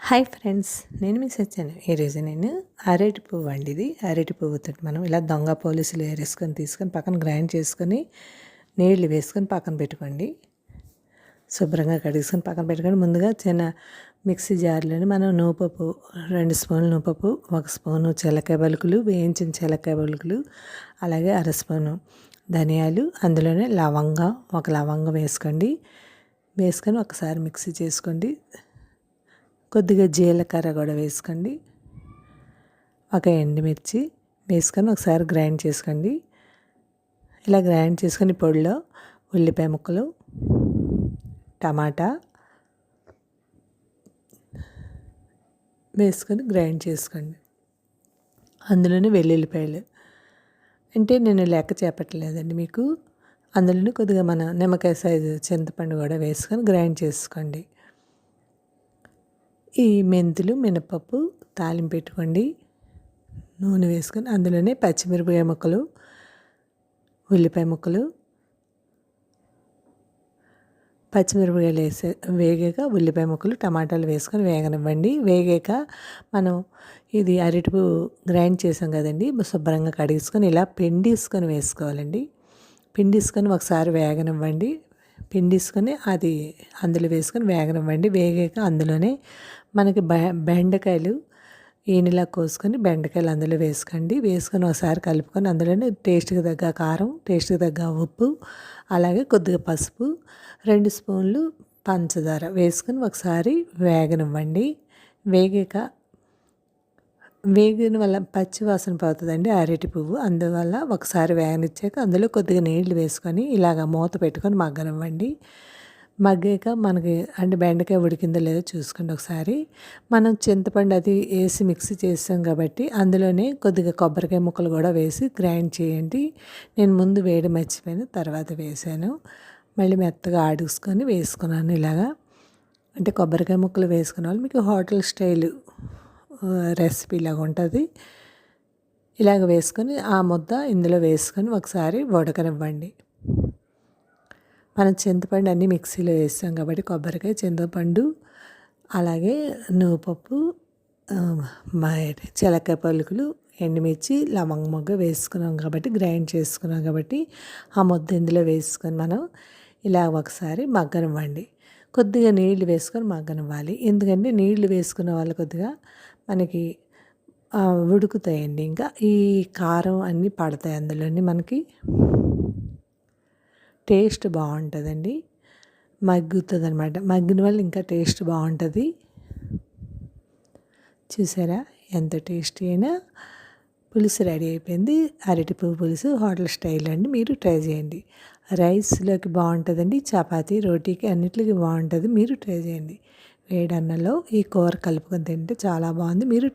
Hi friends, నేను మీ సత్యాను. ఈరోజు నేను అరటి పువ్వు అండి. ఇది అరటి పువ్వుతో మనం ఇలా దొంగ పోలీసులు ఏరేసుకొని తీసుకొని పక్కన గ్రైండ్ చేసుకొని నీళ్లు వేసుకొని పక్కన పెట్టుకోండి. శుభ్రంగా కడిగేసుకొని పక్కన పెట్టుకొని ముందుగా చిన్న మిక్సీ జార్లోని మనం నూపప్పు 2 స్పూన్లు నూపప్పు, 1 స్పూను చిలకాయ పలుకులు, వేయించిన చిలకాయ పలుకులు, అలాగే 1/2 స్పూను ధనియాలు, అందులోనే లవంగం 1 లవంగం వేసుకోండి. వేసుకొని ఒకసారి మిక్సీ చేసుకోండి. కొద్దిగా జీలకర్ర కూడా వేసుకోండి. 1 ఎండుమిర్చి వేసుకొని ఒకసారి గ్రైండ్ చేసుకోండి. ఇలా గ్రైండ్ చేసుకొని పొడిలో ఉల్లిపాయ ముక్కలు, టమాటా వేసుకొని గ్రైండ్ చేసుకోండి. అందులోనే వెల్లుల్లిపాయలు అంటే నేను లెక్క చెప్పట్లేదండి మీకు. అందులోనే కొద్దిగా మన నిమ్మకాయ సైజు చింతపండు కూడా వేసుకొని గ్రైండ్ చేసుకోండి. ఈ మెంతులు, మినపప్పు తాలింపు పెట్టుకోండి. నూనె వేసుకొని అందులోనే పచ్చిమిరపకాయ ముక్కలు, ఉల్లిపాయ ముక్కలు, పచ్చిమిరపకాయలు వేగాక ఉల్లిపాయ ముక్కలు, టమాటాలు వేసుకొని వేగనివ్వండి. వేగాక మనం ఇది అరటిపు గ్రైండ్ చేసాం కదండి, శుభ్రంగా కడిగేసుకొని ఇలా పిండిసుకొని వేసుకోవాలండి. పిండిసుకొని ఒకసారి వేగనివ్వండి. పిండిసుకొని అది అందులో వేసుకొని వేగనివ్వండి. వేగాక అందులోనే మనకి బెండకాయలు ఈనెలా కోసుకొని బెండకాయలు అందులో వేసుకోండి. వేసుకొని ఒకసారి కలుపుకొని అందులోనే టేస్ట్కి తగ్గ కారం, టేస్ట్కి తగ్గ ఉప్పు, అలాగే కొద్దిగా పసుపు, 2 స్పూన్లు పంచదార వేసుకొని ఒకసారి వేగనివ్వండి. వేగిన వల్ల పచ్చి వాసన పోతుందండి అరటి పువ్వు. అందువల్ల ఒకసారి వేగనిచ్చాక అందులో కొద్దిగా నీళ్లు వేసుకొని ఇలాగ మూత పెట్టుకొని మగ్గనివ్వండి. మగ్గాక మనకి అంటే బెండకాయ ఉడికిందో లేదో చూసుకోండి ఒకసారి. మనం చింతపండు అది వేసి మిక్సీ చేసాం కాబట్టి అందులోనే కొద్దిగా కొబ్బరికాయ ముక్కలు కూడా వేసి గ్రైండ్ చేయండి. నేను ముందు వేడి మర్చిపోయాను, తర్వాత వేసాను. మళ్ళీ మెత్తగా ఆడుసుకొని వేసుకున్నాను ఇలాగా. అంటే కొబ్బరికాయ ముక్కలు వేసుకున్న వాళ్ళు మీకు హోటల్ స్టైల్ రెసిపీ లాగా ఉంటుంది. ఇలాగ వేసుకొని ఆ ముద్ద ఇందులో వేసుకొని ఒకసారి ఉడకనివ్వండి. మనం చింతపండు అన్నీ మిక్సీలో వేస్తాం కాబట్టి కొబ్బరికాయ, చింతపండు, అలాగే నువ్వుపప్పు, చిలకాయ పలుకులు, ఎండుమిర్చి, లవంగ మొగ్గ వేసుకున్నాం కాబట్టి గ్రైండ్ చేసుకున్నాం కాబట్టి ఆ ముద్ద ఇందులో వేసుకొని మనం ఇలా ఒకసారి మగ్గనివ్వండి. కొద్దిగా నీళ్లు వేసుకొని మగ్గనివ్వాలి. ఎందుకంటే నీళ్లు వేసుకున్న వాళ్ళు కొద్దిగా మనకి ఉడుకుతాయండి. ఇంకా ఈ కారం అన్నీ పడతాయి అందులోని, మనకి టేస్ట్ బాగుంటుందండి. మగ్గుతుంది అనమాట. మగ్గిన వల్ల ఇంకా టేస్ట్ బాగుంటుంది. చూసారా ఎంత టేస్టీ అయినా పులుసు రెడీ అయిపోయింది. అరటి పువ్వు పులుసు హోటల్ స్టైల్ అండి. మీరు ట్రై చేయండి. రైస్లోకి బాగుంటుందండి, చపాతీ, రోటీకి అన్నిటికి బాగుంటుంది. మీరు ట్రై చేయండి. వేడి అన్నంలో ఈ కూర కలుపుకొని తింటే చాలా బాగుంది. మీరు